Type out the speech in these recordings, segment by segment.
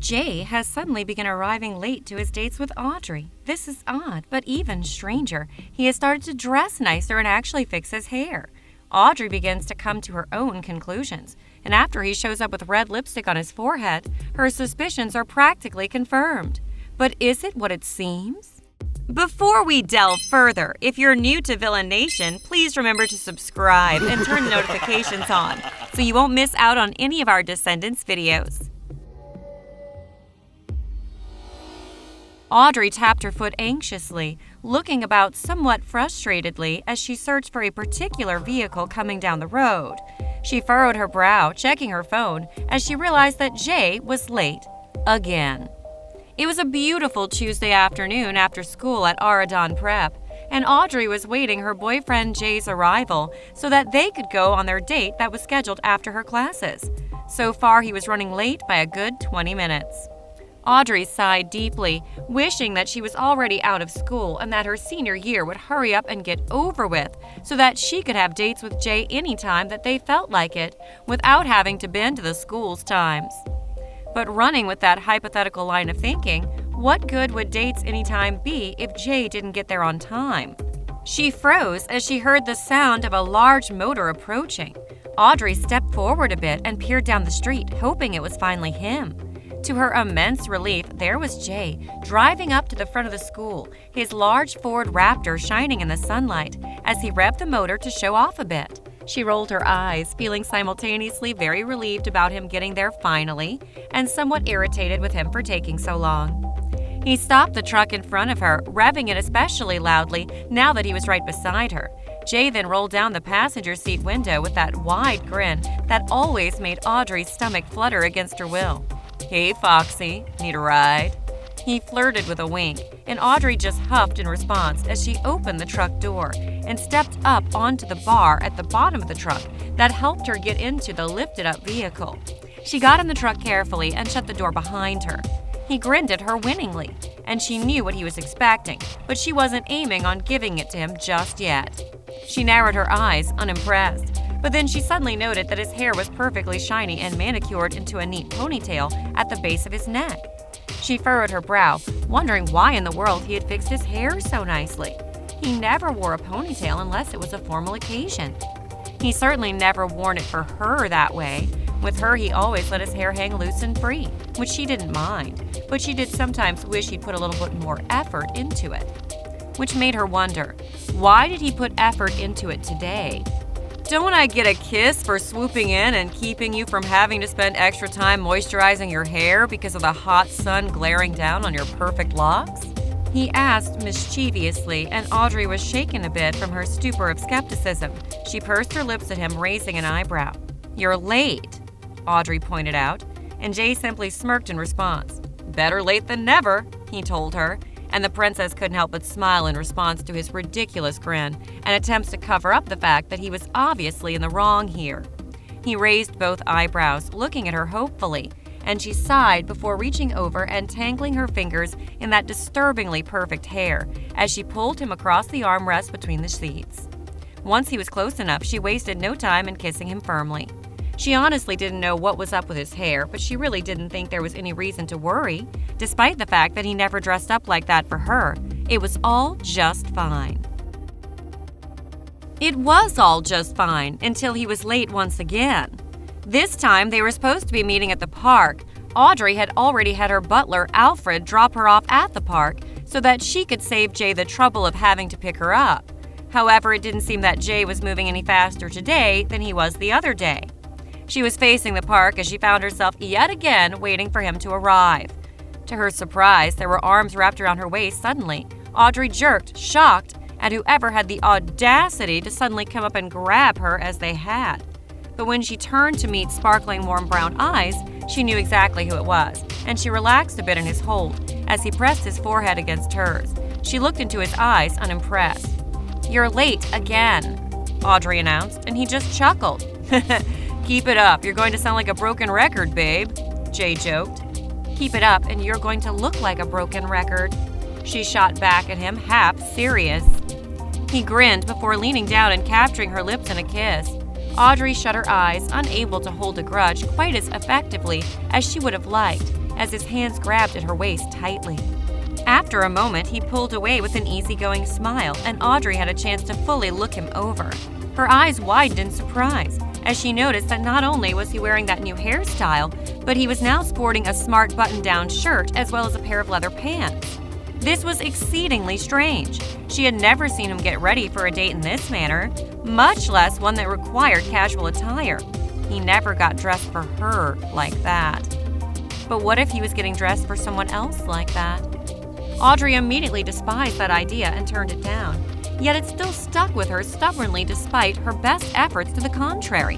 Jay has suddenly begun arriving late to his dates with Audrey. This is odd, but even stranger. He has started to dress nicer and actually fix his hair. Audrey begins to come to her own conclusions, and after he shows up with red lipstick on his forehead, her suspicions are practically confirmed. But is it what it seems? Before we delve further, if you're new to Villain Nation, please remember to subscribe and turn the notifications on so you won't miss out on any of our Descendants videos. Audrey tapped her foot anxiously, looking about somewhat frustratedly as she searched for a particular vehicle coming down the road. She furrowed her brow, checking her phone, as she realized that Jay was late. Again. It was a beautiful Tuesday afternoon after school at Audrey Prep, and Audrey was waiting her boyfriend Jay's arrival so that they could go on their date that was scheduled after her classes. So far, he was running late by a good 20 minutes. Audrey sighed deeply, wishing that she was already out of school and that her senior year would hurry up and get over with so that she could have dates with Jay anytime that they felt like it, without having to bend to the school's times. But running with that hypothetical line of thinking, what good would dates anytime be if Jay didn't get there on time? She froze as she heard the sound of a large motor approaching. Audrey stepped forward a bit and peered down the street, hoping it was finally him. To her immense relief, there was Jay, driving up to the front of the school, his large Ford Raptor shining in the sunlight as he revved the motor to show off a bit. She rolled her eyes, feeling simultaneously very relieved about him getting there finally, and somewhat irritated with him for taking so long. He stopped the truck in front of her, revving it especially loudly now that he was right beside her. Jay then rolled down the passenger seat window with that wide grin that always made Audrey's stomach flutter against her will. "Hey, Foxy, need a ride?" He flirted with a wink, and Audrey just huffed in response as she opened the truck door and stepped up onto the bar at the bottom of the truck that helped her get into the lifted-up vehicle. She got in the truck carefully and shut the door behind her. He grinned at her winningly, and she knew what he was expecting, but she wasn't aiming on giving it to him just yet. She narrowed her eyes, unimpressed. But then she suddenly noted that his hair was perfectly shiny and manicured into a neat ponytail at the base of his neck. She furrowed her brow, wondering why in the world he had fixed his hair so nicely. He never wore a ponytail unless it was a formal occasion. He certainly never worn it for her that way. With her, he always let his hair hang loose and free, which she didn't mind, but she did sometimes wish he'd put a little bit more effort into it. Which made her wonder, why did he put effort into it today? "Don't I get a kiss for swooping in and keeping you from having to spend extra time moisturizing your hair because of the hot sun glaring down on your perfect locks?" he asked mischievously, and Audrey was shaken a bit from her stupor of skepticism. She pursed her lips at him, raising an eyebrow. "You're late," Audrey pointed out, and Jay simply smirked in response. "Better late than never," he told her, and the princess couldn't help but smile in response to his ridiculous grin and attempts to cover up the fact that he was obviously in the wrong here. He raised both eyebrows, looking at her hopefully, and she sighed before reaching over and tangling her fingers in that disturbingly perfect hair as she pulled him across the armrest between the seats. Once he was close enough, she wasted no time in kissing him firmly. She honestly didn't know what was up with his hair, but she really didn't think there was any reason to worry, despite the fact that he never dressed up like that for her. It was all just fine. It was all just fine until he was late once again. This time, they were supposed to be meeting at the park. Audrey had already had her butler, Alfred, drop her off at the park so that she could save Jay the trouble of having to pick her up. However, it didn't seem that Jay was moving any faster today than he was the other day. She was facing the park as she found herself yet again waiting for him to arrive. To her surprise, there were arms wrapped around her waist suddenly. Audrey jerked, shocked at whoever had the audacity to suddenly come up and grab her as they had. But when she turned to meet sparkling warm brown eyes, she knew exactly who it was, and she relaxed a bit in his hold as he pressed his forehead against hers. She looked into his eyes, unimpressed. "You're late again," Audrey announced, and he just chuckled. "Keep it up. You're going to sound like a broken record, babe," Jay joked. "Keep it up, and you're going to look like a broken record," she shot back at him, half serious. He grinned before leaning down and capturing her lips in a kiss. Audrey shut her eyes, unable to hold a grudge quite as effectively as she would have liked, as his hands grabbed at her waist tightly. After a moment, he pulled away with an easygoing smile, and Audrey had a chance to fully look him over. Her eyes widened in surprise as she noticed that not only was he wearing that new hairstyle, but he was now sporting a smart button-down shirt as well as a pair of leather pants. This was exceedingly strange. She had never seen him get ready for a date in this manner, much less one that required casual attire. He never got dressed for her like that. But what if he was getting dressed for someone else like that? Audrey immediately despised that idea and turned it down. Yet it still stuck with her stubbornly despite her best efforts to the contrary.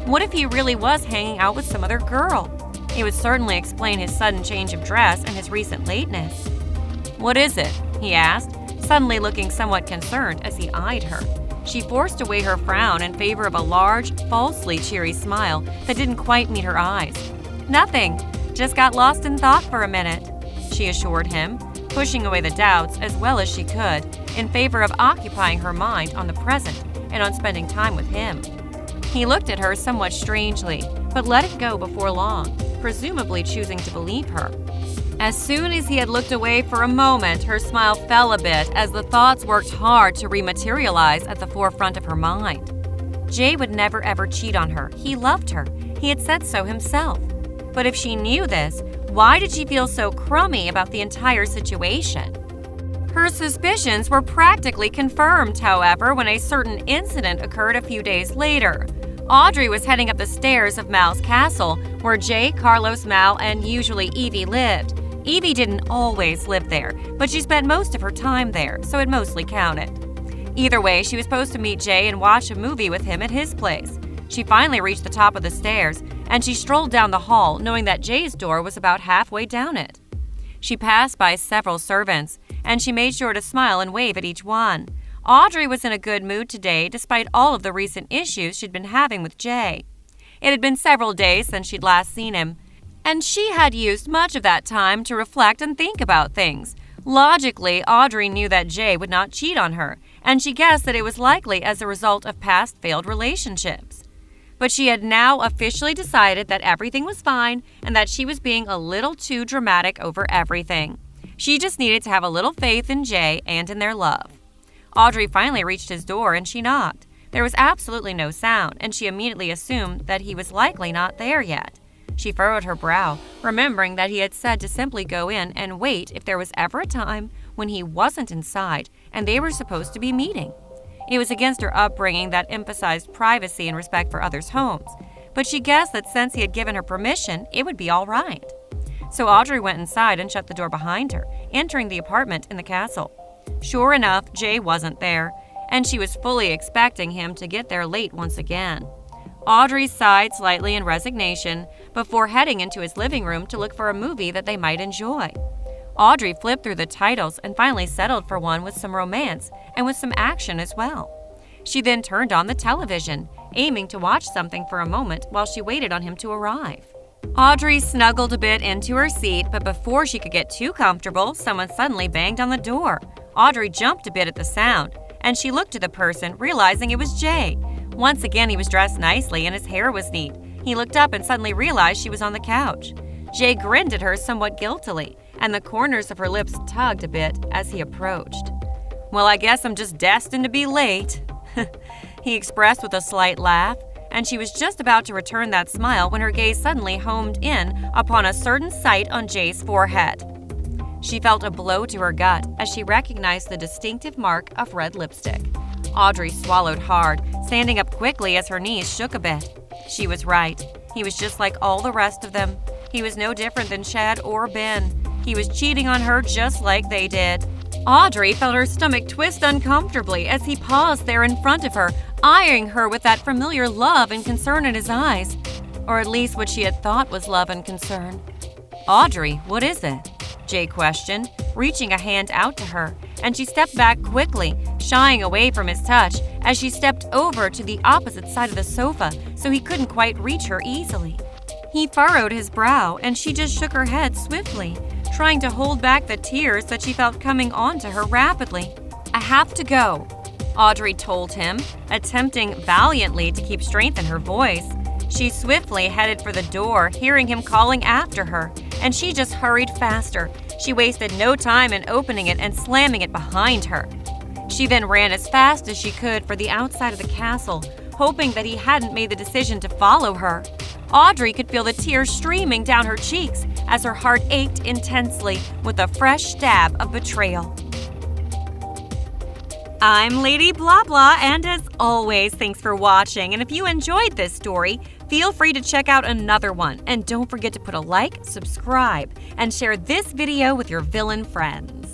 What if he really was hanging out with some other girl? It would certainly explain his sudden change of dress and his recent lateness. "What is it?" he asked, suddenly looking somewhat concerned as he eyed her. She forced away her frown in favor of a large, falsely cheery smile that didn't quite meet her eyes. "Nothing. Just got lost in thought for a minute," she assured him, pushing away the doubts as well as she could in favor of occupying her mind on the present and on spending time with him. He looked at her somewhat strangely, but let it go before long, presumably choosing to believe her. As soon as he had looked away for a moment, her smile fell a bit as the thoughts worked hard to rematerialize at the forefront of her mind. Jay would never ever cheat on her. He loved her. He had said so himself. But if she knew this, why did she feel so crummy about the entire situation? Her suspicions were practically confirmed, however, when a certain incident occurred a few days later. Audrey was heading up the stairs of Mal's castle, where Jay, Carlos, Mal, and usually Evie lived. Evie didn't always live there, but she spent most of her time there, so it mostly counted. Either way, she was supposed to meet Jay and watch a movie with him at his place. She finally reached the top of the stairs, and she strolled down the hall, knowing that Jay's door was about halfway down it. She passed by several servants, and she made sure to smile and wave at each one. Audrey was in a good mood today, despite all of the recent issues she'd been having with Jay. It had been several days since she'd last seen him, and she had used much of that time to reflect and think about things. Logically, Audrey knew that Jay would not cheat on her, and she guessed that it was likely as a result of past failed relationships. But she had now officially decided that everything was fine and that she was being a little too dramatic over everything. She just needed to have a little faith in Jay and in their love. Audrey finally reached his door and she knocked. There was absolutely no sound, and she immediately assumed that he was likely not there yet. She furrowed her brow, remembering that he had said to simply go in and wait if there was ever a time when he wasn't inside and they were supposed to be meeting. It was against her upbringing that emphasized privacy and respect for others' homes, but she guessed that since he had given her permission, it would be all right. So Audrey went inside and shut the door behind her, entering the apartment in the castle. Sure enough, Jay wasn't there, and she was fully expecting him to get there late once again. Audrey sighed slightly in resignation before heading into his living room to look for a movie that they might enjoy. Audrey flipped through the titles and finally settled for one with some romance and with some action as well. She then turned on the television, aiming to watch something for a moment while she waited on him to arrive. Audrey snuggled a bit into her seat, but before she could get too comfortable, someone suddenly banged on the door. Audrey jumped a bit at the sound, and she looked to the person, realizing it was Jay. Once again, he was dressed nicely and his hair was neat. He looked up and suddenly realized she was on the couch. Jay grinned at her somewhat guiltily, and the corners of her lips tugged a bit as he approached. "Well, I guess I'm just destined to be late," he expressed with a slight laugh, and she was just about to return that smile when her gaze suddenly homed in upon a certain sight on Jay's forehead. She felt a blow to her gut as she recognized the distinctive mark of red lipstick. Audrey swallowed hard, standing up quickly as her knees shook a bit. She was right. He was just like all the rest of them. He was no different than Chad or Ben. He was cheating on her just like they did. Audrey felt her stomach twist uncomfortably as he paused there in front of her, eyeing her with that familiar love and concern in his eyes. Or at least what she had thought was love and concern. "Audrey, what is it?" Jay questioned, reaching a hand out to her, and she stepped back quickly, shying away from his touch as she stepped over to the opposite side of the sofa so he couldn't quite reach her easily. He furrowed his brow, and she just shook her head swiftly, trying to hold back the tears that she felt coming onto her rapidly. "I have to go," Audrey told him, attempting valiantly to keep strength in her voice. She swiftly headed for the door, hearing him calling after her, and she just hurried faster. She wasted no time in opening it and slamming it behind her. She then ran as fast as she could for the outside of the castle, hoping that he hadn't made the decision to follow her. Audrey could feel the tears streaming down her cheeks as her heart ached intensely with a fresh stab of betrayal. I'm Lady Blah Blah, and as always, thanks for watching. And if you enjoyed this story, feel free to check out another one. And don't forget to put a like, subscribe, and share this video with your villain friends.